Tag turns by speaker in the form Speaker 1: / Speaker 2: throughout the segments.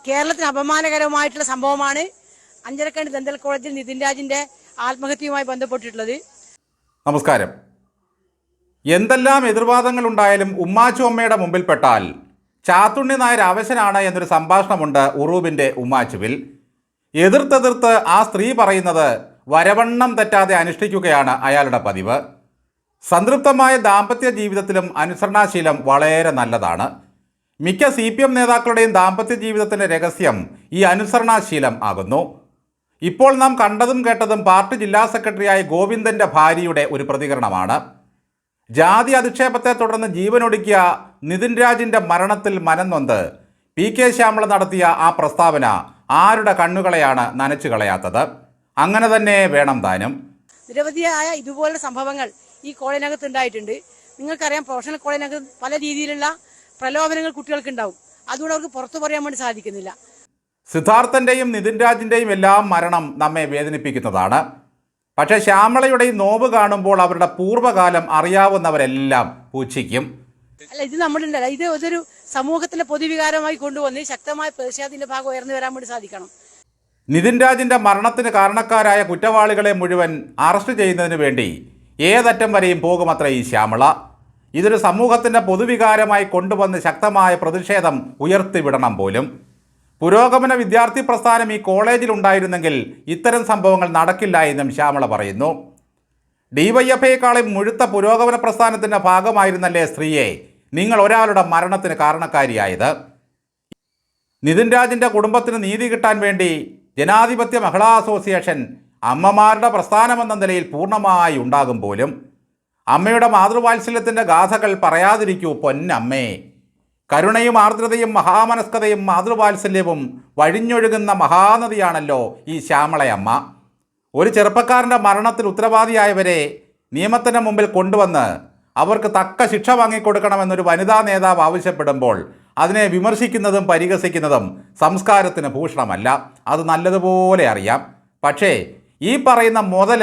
Speaker 1: കേരളത്തിന് അപമാനകരമായിട്ടുള്ള സംഭവമാണ് അഞ്ചരക്കണ്ടി ദന്തൽ കോളേജിൽ നിതിൻ രാജിന്റെ ആത്മഹത്യയുമായി ബന്ധപ്പെട്ടിട്ടുള്ളത്.
Speaker 2: നമസ്കാരം. എന്തെല്ലാം എതിർവാദങ്ങൾ ഉണ്ടായാലും ഉമ്മാച്ചു അമ്മയുടെ മുമ്പിൽപ്പെട്ടാൽ ചാത്തുണ്ണി നായർ അവശനാണ് എന്നൊരു സംഭാഷണമുണ്ട് ഉറൂബിൻ്റെ ഉമ്മാച്ചുവിൽ. എതിർത്തെതിർത്ത് ആ സ്ത്രീ പറയുന്നത് വരവണ്ണം തെറ്റാതെ അനുഷ്ഠിക്കുകയാണ് അയാളുടെ പതിവ്. സംതൃപ്തമായ ദാമ്പത്യ ജീവിതത്തിലും അനുസരണാശീലം വളരെ നല്ലതാണ്. മിക്ക CPM നേതാക്കളുടെയും ദാമ്പത്യ ജീവിതത്തിൻ്റെ രഹസ്യം ഈ അനുസരണാശീലം ആകുന്നു. ഇപ്പോൾ നാം കണ്ടതും കേട്ടതും പാർട്ടി ജില്ലാ സെക്രട്ടറിയായ ഗോവിന്ദൻ്റെ ഭാര്യയുടെ ഒരു പ്രതികരണമാണ്. ജാതി അധിക്ഷേപത്തെ തുടർന്ന് ജീവനൊടുക്കിയ നിതിൻ രാജിൻ്റെ മരണത്തിൽ മനം നൊന്ത് PK ശ്യാമള നടത്തിയ ആ പ്രസ്താവന ആരുടെ കണ്ണുകളെയാണ് നനച്ചു കളയാത്തത്? അങ്ങനെ തന്നെ വേണം താനും.
Speaker 1: നിരവധിയായ ഇതുപോലുള്ള സംഭവങ്ങൾ ഈ കോളേജിനകത്ത് ഉണ്ടായിട്ടുണ്ട്. നിങ്ങൾക്കറിയാം, പ്രൊഫഷണൽ കോളേജിനകത്ത് പല രീതിയിലുള്ള പ്രലോഭനങ്ങൾ കുട്ടികൾക്ക് ഉണ്ടാവും. അതുകൊണ്ട് അവർക്ക് പുറത്തു പറയാൻ വേണ്ടി സാധിക്കുന്നില്ല.
Speaker 2: സിദ്ധാർത്ഥൻ്റെയും നിതിൻ രാജിൻ്റെയും എല്ലാം മരണം നമ്മെ വേദനിപ്പിക്കുന്നതാണ്. പക്ഷേ ശ്യാമളയുടെയും നോവ് കാണുമ്പോൾ അവരുടെ പൂർവ്വകാലം അറിയാവുന്നവരെല്ലാം പൂച്ഛിക്കും.
Speaker 1: അല്ല, ഇത് നമ്മളുണ്ടല്ല, ഇത് ഒരു സമൂഹത്തിന്റെ പൊതുവികാരമായി കൊണ്ടുവന്ന് ശക്തമായ പ്രതിഷേധത്തിന്റെ ഭാഗം ഉയർന്നു വരാൻ വേണ്ടി സാധിക്കണം.
Speaker 2: നിതിൻ രാജിൻ്റെ മരണത്തിന് കാരണക്കാരായ കുറ്റവാളികളെ മുഴുവൻ അറസ്റ്റ് ചെയ്യുന്നതിന് വേണ്ടി ഏതറ്റം വരെയും പോകുമത്ര ഈ ശ്യാമള. ഇതൊരു സമൂഹത്തിൻ്റെ പൊതുവികാരമായി കൊണ്ടുവന്ന് ശക്തമായ പ്രതിഷേധം ഉയർത്തിവിടണം പോലും. പുരോഗമന വിദ്യാർത്ഥി പ്രസ്ഥാനം ഈ കോളേജിലുണ്ടായിരുന്നെങ്കിൽ ഇത്തരം സംഭവങ്ങൾ നടക്കില്ല എന്നും ശ്യാമള പറയുന്നു. DYFഐയെക്കാളും മുഴുത്ത പുരോഗമന പ്രസ്ഥാനത്തിൻ്റെ ഭാഗമായിരുന്നല്ലേ സ്ത്രീയെ നിങ്ങൾ ഒരാളുടെ മരണത്തിന് കാരണക്കാരിയായത്? നിതിൻ രാജിൻ്റെ കുടുംബത്തിന് നീതി കിട്ടാൻ വേണ്ടി ജനാധിപത്യ മഹിളാ അസോസിയേഷൻ അമ്മമാരുടെ പ്രസ്ഥാനമെന്ന നിലയിൽ പൂർണ്ണമായി ഉണ്ടാകും പോലും. അമ്മയുടെ മാതൃവാത്സല്യത്തിൻ്റെ ഗാഥകൾ പറയാതിരിക്കൂ പൊന്നമ്മേ. കരുണയും ആർദ്രതയും മഹാമനസ്കതയും മാതൃവാത്സല്യവും വഴിഞ്ഞൊഴുകുന്ന മഹാനദിയാണല്ലോ ഈ ശ്യാമളയമ്മ. ഒരു ചെറുപ്പക്കാരൻ്റെ മരണത്തിൽ ഉത്തരവാദിയായവരെ നിയമത്തിന് മുമ്പിൽ കൊണ്ടുവന്ന് അവർക്ക് തക്ക ശിക്ഷ വാങ്ങിക്കൊടുക്കണമെന്നൊരു വനിതാ നേതാവ് ആവശ്യപ്പെടുമ്പോൾ അതിനെ വിമർശിക്കുന്നതും പരിഹസിക്കുന്നതും സംസ്കാരത്തിന് ഭൂഷണമല്ല. അത് നല്ലതുപോലെ അറിയാം. പക്ഷേ ഈ പറയുന്ന മുതൽ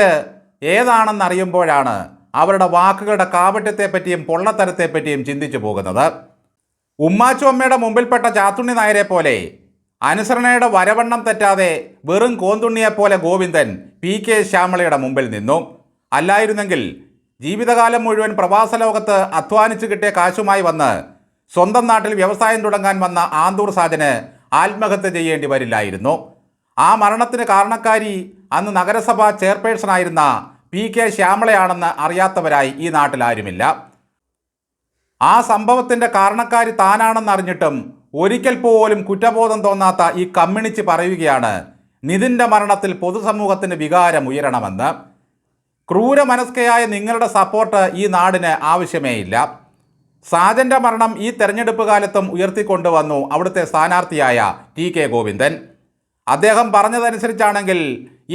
Speaker 2: ഏതാണെന്നറിയുമ്പോഴാണ് അവരുടെ വാക്കുകളുടെ കാപട്യത്തെപ്പറ്റിയും പൊള്ളത്തരത്തെപ്പറ്റിയും ചിന്തിച്ചു പോകുന്നത്. ഉമ്മാച്ചു അമ്മയുടെ മുമ്പിൽപ്പെട്ട ചാത്തുണ്ണി നായരെ പോലെ അനുസരണയുടെ വരവണ്ണം തെറ്റാതെ വെറും കോന്തുണ്ണിയെപ്പോലെ ഗോവിന്ദൻ PK ശ്യാമളയുടെ മുമ്പിൽ നിന്നു. അല്ലായിരുന്നെങ്കിൽ ജീവിതകാലം മുഴുവൻ പ്രവാസ ലോകത്ത് അധ്വാനിച്ചു കിട്ടിയ കാശുമായി വന്ന് സ്വന്തം നാട്ടിൽ വ്യവസായം തുടങ്ങാൻ വന്ന ആന്തൂർ സാജന് ആത്മഹത്യ ചെയ്യേണ്ടി വരില്ലായിരുന്നു. ആ മരണത്തിന് കാരണക്കാരി അന്ന് നഗരസഭാ ചെയർപേഴ്സണായിരുന്ന PK ശ്യാമളയാണെന്ന് അറിയാത്തവരായി ഈ നാട്ടിൽ ആരുമില്ല. ആ സംഭവത്തിൻ്റെ കാരണക്കാരി താനാണെന്നറിഞ്ഞിട്ടും ഒരിക്കൽ പോലും കുറ്റബോധം തോന്നാത്ത ഈ കമ്മ്യൂണിച്ച് പറയുകയാണ് നിതിൻ്റെ മരണത്തിൽ പൊതുസമൂഹത്തിന് വികാരം ഉയരണമെന്ന്. ക്രൂരമനസ്കയായ നിങ്ങളുടെ സപ്പോർട്ട് ഈ നാടിന് ആവശ്യമേയില്ല. സാജൻ്റെ മരണം ഈ തെരഞ്ഞെടുപ്പ് കാലത്തും ഉയർത്തിക്കൊണ്ടുവന്നു അവിടുത്തെ സ്ഥാനാർത്ഥിയായ TK ഗോവിന്ദൻ. അദ്ദേഹം പറഞ്ഞതനുസരിച്ചാണെങ്കിൽ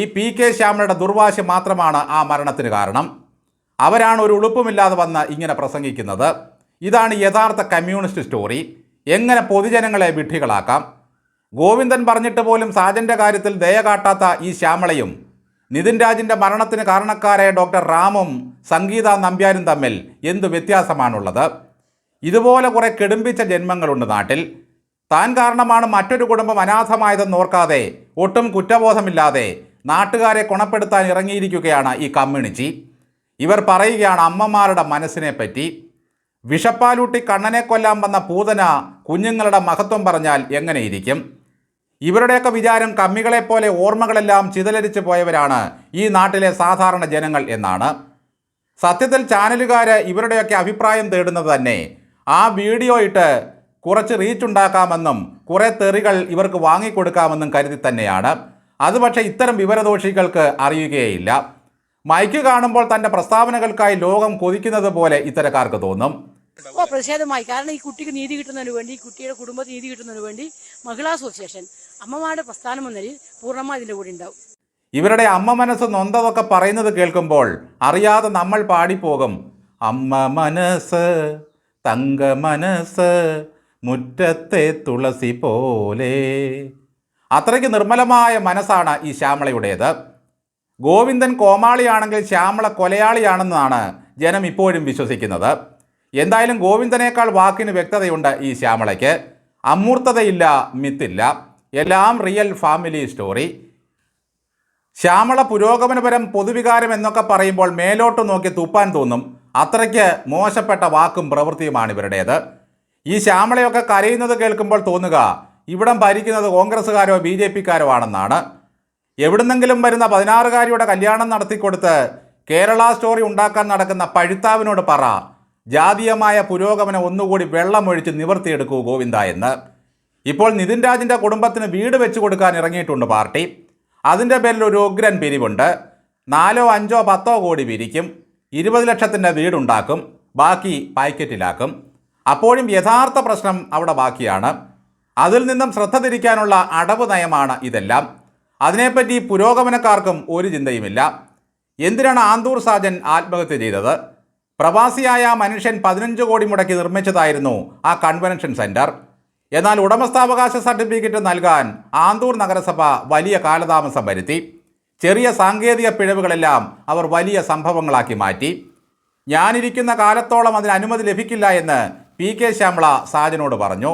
Speaker 2: ഈ PK ശ്യാമളയുടെ ദുർവാശി മാത്രമാണ് ആ മരണത്തിന് കാരണം. അവരാണ് ഒരു ഉളുപ്പുമില്ലാതെ വന്ന് ഇങ്ങനെ പ്രസംഗിക്കുന്നത്. ഇതാണ് യഥാർത്ഥ കമ്മ്യൂണിസ്റ്റ് സ്റ്റോറി. എങ്ങനെ പൊതുജനങ്ങളെ വിഡ്ഢികളാക്കാം. ഗോവിന്ദൻ പറഞ്ഞിട്ട് പോലും സാജൻ്റെ കാര്യത്തിൽ ദയ കാട്ടാത്ത ഈ ശ്യാമളയും നിതിൻ രാജിൻ്റെ മരണത്തിന് കാരണക്കാരായ ഡോക്ടർ റാമും സംഗീത നമ്പ്യാരും തമ്മിൽ എന്ത് വ്യത്യാസമാണുള്ളത്? ഇതുപോലെ കുറേ കെടുമ്പിച്ച ജന്മങ്ങളുണ്ട് നാട്ടിൽ. താൻ കാരണമാണ് മറ്റൊരു കുടുംബം അനാഥമായതെന്ന് ഓർക്കാതെ ഒട്ടും കുറ്റബോധമില്ലാതെ നാട്ടുകാരെ ഗുണപ്പെടുത്താൻ ഇറങ്ങിയിരിക്കുകയാണ് ഈ കമ്മ്യൂണിറ്റി. ഇവർ പറയുകയാണ് അമ്മമാരുടെ മനസ്സിനെ പറ്റി. വിഷപ്പാലൂട്ടി കണ്ണനെ കൊല്ലാൻ വന്ന പൂതന കുഞ്ഞുങ്ങളുടെ മഹത്വം പറഞ്ഞാൽ എങ്ങനെയിരിക്കും? ഇവരുടെയൊക്കെ വിചാരം കമ്മികളെപ്പോലെ ഓർമ്മകളെല്ലാം ചിതലരിച്ചു പോയവരാണ് ഈ നാട്ടിലെ സാധാരണ ജനങ്ങൾ എന്നാണ്. സത്യത്തിൽ ചാനലുകാർ ഇവരുടെയൊക്കെ അഭിപ്രായം തേടുന്നത് തന്നെ ആ വീഡിയോ ഇട്ട് കുറച്ച് റീച്ച് ഉണ്ടാക്കാമെന്നും കുറേ തെറികൾ ഇവർക്ക് വാങ്ങിക്കൊടുക്കാമെന്നും കരുതി തന്നെയാണ്. അത് പക്ഷേ ഇത്തരം വിവരദോഷികൾക്ക് അറിയുകയില്ല. മൈക്ക് കാണുമ്പോൾ തൻ്റെ പ്രസ്താവനകൾക്കായി ലോകം കൊതിക്കുന്നത് പോലെ ഇത്തരക്കാർക്ക് തോന്നും.
Speaker 1: പ്രതിഷേധമായി. കാരണം ഈ കുട്ടിക്ക് നീതി കിട്ടുന്നതിന് വേണ്ടി, ഈ കുട്ടിയുടെ കുടുംബത്തിന് നീതി കിട്ടുന്നതിന് വേണ്ടി മഹിളാ അസോസിയേഷൻ അമ്മമാരുടെ പ്രസ്ഥാനം എന്ന നിലയിൽ പൂർണ്ണമായി ഇതിൻ്റെ കൂടെ ഉണ്ടാവും.
Speaker 2: ഇവരുടെ അമ്മ മനസ്സ് നൊന്തതൊക്കെ പറയുന്നത് കേൾക്കുമ്പോൾ അറിയാതെ നമ്മൾ പാടിപ്പോകും. അമ്മ മനസ്സ് തങ്ക മനസ്സ് മുറ്റത്തെ തുളസി പോലെ. അത്രയ്ക്ക് നിർമ്മലമായ മനസ്സാണ് ഈ ശ്യാമളയുടേത്. ഗോവിന്ദൻ കോമാളിയാണെങ്കിൽ ശ്യാമള കൊലയാളിയാണെന്നാണ് ജനം ഇപ്പോഴും വിശ്വസിക്കുന്നത്. എന്തായാലും ഗോവിന്ദനേക്കാൾ വാക്കിന് വ്യക്തതയുണ്ട് ഈ ശ്യാമളയ്ക്ക്. അമൂർത്തതയില്ല, മിത്തില്ല. എല്ലാം റിയൽ ഫാമിലി സ്റ്റോറി. ശ്യാമള പുരോഗമനപരം പൊതുവികാരം എന്നൊക്കെ പറയുമ്പോൾ മേലോട്ട് നോക്കി തുപ്പാൻ തോന്നും. അത്രയ്ക്ക് മോശപ്പെട്ട വാക്കും പ്രവൃത്തിയുമാണ് ഇവരുടേത്. ഈ ശ്യാമളയൊക്കെ കരയുന്നത് കേൾക്കുമ്പോൾ തോന്നുക ഇവിടം ഭരിക്കുന്നത് കോൺഗ്രസ്സുകാരോ BJP-ക്കാരോ ആണെന്നാണ്. എവിടുന്നെങ്കിലും വരുന്ന 16-കാരിയുടെ കല്യാണം നടത്തിക്കൊടുത്ത് കേരള സ്റ്റോറി ഉണ്ടാക്കാൻ നടക്കുന്ന പഴുത്താവിനോട് പറ, ജാതീയമായ പുരോഗമനം ഒന്നുകൂടി വെള്ളമൊഴിച്ച് നിവർത്തിയെടുക്കൂ ഗോവിന്ദ എന്ന്. ഇപ്പോൾ നിതിൻ രാജിൻ്റെ കുടുംബത്തിന് വീട് വെച്ച് കൊടുക്കാൻ ഇറങ്ങിയിട്ടുണ്ട് പാർട്ടി. അതിൻ്റെ പേരിൽ ഒരു ഉഗ്രൻ പിരിവുണ്ട്. 4, 5, 10 കോടി പിരിക്കും. 20 ലക്ഷത്തിൻ്റെ വീടുണ്ടാക്കും. ബാക്കി പാക്കറ്റിലാക്കും. അപ്പോഴും യഥാർത്ഥ പ്രശ്നം അവിടെ ബാക്കിയാണ്. അതിൽ നിന്നും ശ്രദ്ധ തിരിക്കാനുള്ള അടവ് നയമാണ് ഇതെല്ലാം. അതിനെപ്പറ്റി പുരോഗമനക്കാർക്കും ഒരു ചിന്തയുമില്ല. എന്തിനാണ് ആന്തൂർ സാജൻ ആത്മഹത്യ ചെയ്തത്? പ്രവാസിയായ മനുഷ്യൻ 15 കോടി മുടക്കി നിർമ്മിച്ചതായിരുന്നു ആ കൺവെൻഷൻ സെൻറ്റർ. എന്നാൽ ഉടമസ്ഥാവകാശ സർട്ടിഫിക്കറ്റ് നൽകാൻ ആന്തൂർ നഗരസഭ വലിയ കാലതാമസം വരുത്തി. ചെറിയ സാങ്കേതിക പിഴവുകളെല്ലാം അവർ വലിയ സംഭവങ്ങളാക്കി മാറ്റി. ഞാനിരിക്കുന്ന കാലത്തോളം അതിന് അനുമതി ലഭിക്കില്ല എന്ന് PK ശ്യാമള സാജനോട് പറഞ്ഞു.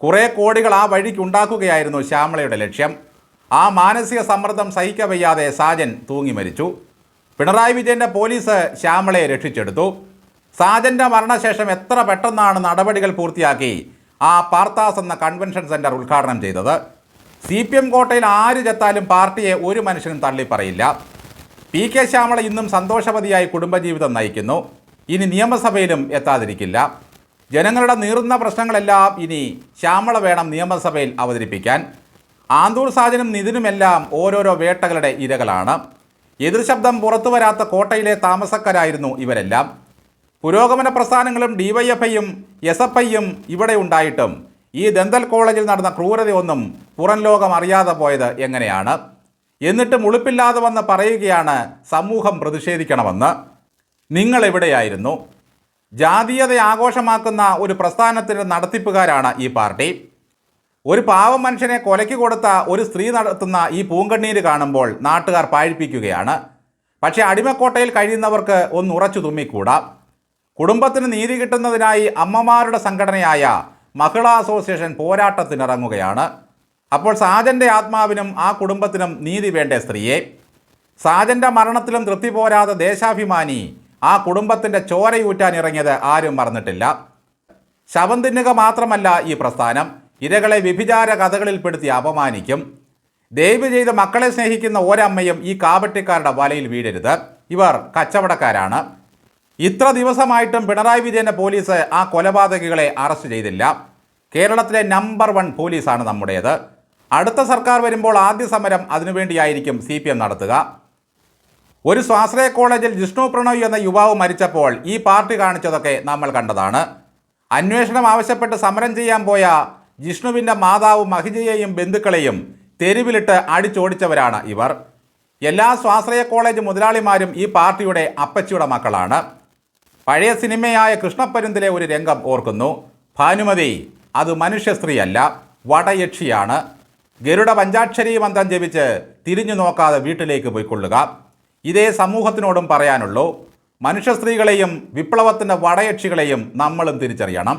Speaker 2: കുറേ കോടികൾ ആ വഴിക്ക് ഉണ്ടാക്കുകയായിരുന്നു ശ്യാമളയുടെ ലക്ഷ്യം. ആ മാനസിക സമ്മർദ്ദം സഹിക്കവയ്യാതെ സാജൻ തൂങ്ങി മരിച്ചു. പിണറായി വിജയൻ്റെ പോലീസ് ശ്യാമളയെ രക്ഷിച്ചെടുത്തു. സാജൻ്റെ മരണശേഷം എത്ര പെട്ടെന്നാണ് നടപടികൾ പൂർത്തിയാക്കി ആ പാർത്താസ് എന്ന കൺവെൻഷൻ സെൻറ്റർ ഉദ്ഘാടനം ചെയ്തത്. CPM കോട്ടയിൽ ആര് ചെത്താലും പാർട്ടിയെ ഒരു മനുഷ്യനും തള്ളിപ്പറയില്ല. PK ശ്യാമള ഇന്നും സന്തോഷവതിയായി കുടുംബജീവിതം നയിക്കുന്നു. ഇനി നിയമസഭയിലും എത്താതിരിക്കില്ല. ജനങ്ങളുടെ നീറുന്ന പ്രശ്നങ്ങളെല്ലാം ഇനി ശ്യാമള വേണം നിയമസഭയിൽ അവതരിപ്പിക്കാൻ. ആന്തൂർ സാജനും നിതിനുമെല്ലാം ഓരോരോ വേട്ടകളുടെ ഇരകളാണ്. എതിർശബ്ദം പുറത്തു വരാത്ത കോട്ടയിലെ താമസക്കാരായിരുന്നു ഇവരെല്ലാം. പുരോഗമന പ്രസ്ഥാനങ്ങളും DYFIയും SFIയും ഇവിടെ ഉണ്ടായിട്ടും ഈ ദന്തൽ കോളേജിൽ നടന്ന ക്രൂരതയൊന്നും പുറം ലോകം അറിയാതെ പോയത് എങ്ങനെയാണ്? എന്നിട്ടും ഉളുപ്പില്ലാതെ വന്ന് പറയുകയാണ് സമൂഹം പ്രതിഷേധിക്കണമെന്ന്. നിങ്ങൾ എവിടെയായിരുന്നു? ജാതീയത ആഘോഷമാക്കുന്ന ഒരു പ്രസ്ഥാനത്തിൻ്റെ നടത്തിപ്പുകാരാണ് ഈ പാർട്ടി. ഒരു പാവം മനുഷ്യനെ കൊലയ്ക്ക് കൊടുത്ത ഒരു സ്ത്രീ നടത്തുന്ന ഈ പൂങ്കണ്ണീര് കാണുമ്പോൾ നാട്ടുകാർ പാഴിപ്പിക്കുകയാണ്. പക്ഷേ അടിമക്കോട്ടയിൽ കഴിയുന്നവർക്ക് ഒന്ന് ഉറച്ചു തുമ്മിക്കൂടാ. കുടുംബത്തിന് നീതി കിട്ടുന്നതിനായി അമ്മമാരുടെ സംഘടനയായ മഹിളാ അസോസിയേഷൻ പോരാട്ടത്തിനിറങ്ങുകയാണ്. അപ്പോൾ സാജൻ്റെ ആത്മാവിനും ആ കുടുംബത്തിനും നീതി വേണ്ടേ സ്ത്രീയെ? സാജൻ്റെ മരണത്തിലും തൃപ്തി പോരാതെ ദേശാഭിമാനി ആ കുടുംബത്തിൻ്റെ ചോരയൂറ്റാൻ ഇറങ്ങിയത് ആരും മറന്നിട്ടില്ല. ശവം തിന്നുക മാത്രമല്ല ഈ പ്രസ്ഥാനം, ഇരകളെ വ്യഭിചാര കഥകളിൽപ്പെടുത്തി അപമാനിക്കും. ദയവ് ചെയ്ത് മക്കളെ സ്നേഹിക്കുന്ന ഒരമ്മയും ഈ കാപട്യക്കാരുടെ വലയിൽ വീഴരുത്. ഇവർ കച്ചവടക്കാരാണ്. ഇത്ര ദിവസമായിട്ടും പിണറായി വിജയൻ്റെ പോലീസ് ആ കൊലപാതകികളെ അറസ്റ്റ് ചെയ്തില്ല. കേരളത്തിലെ നമ്പർ 1 പോലീസാണ് നമ്മുടേത്. അടുത്ത സർക്കാർ വരുമ്പോൾ ആദ്യ സമരം അതിനുവേണ്ടിയായിരിക്കും CPM നടത്തുക. ഒരു സ്വാശ്രയ കോളേജിൽ ജിഷ്ണു പ്രണോയ് എന്ന യുവാവ് മരിച്ചപ്പോൾ ഈ പാർട്ടി കാണിച്ചതൊക്കെ നമ്മൾ കണ്ടതാണ്. അന്വേഷണം ആവശ്യപ്പെട്ട് സമരം ചെയ്യാൻ പോയ ജിഷ്ണുവിൻ്റെ മാതാവ് മഹിജയെയും ബന്ധുക്കളെയും തെരുവിലിട്ട് അടിച്ചോടിച്ചവരാണ് ഇവർ. എല്ലാ സ്വാശ്രയ കോളേജ് മുതലാളിമാരും ഈ പാർട്ടിയുടെ അപ്പച്ചിയുടെ മക്കളാണ്. പഴയ സിനിമയായ കൃഷ്ണപ്പരുന്തിലെ ഒരു രംഗം ഓർക്കുന്നു. ഭാനുമതി അത് മനുഷ്യ സ്ത്രീയല്ല, വടയക്ഷിയാണ്. ഗരുഡ പഞ്ചാക്ഷരി മന്ത്രം ജപിച്ച് തിരിഞ്ഞു നോക്കാതെ വീട്ടിലേക്ക് പോയിക്കൊള്ളുക. ഇതേ സമൂഹത്തിനോടും പറയാനുള്ളൂ. മനുഷ്യ സ്ത്രീകളെയും വിപ്ലവത്തിൻ്റെ വടയക്ഷികളെയും നമ്മളും തിരിച്ചറിയണം.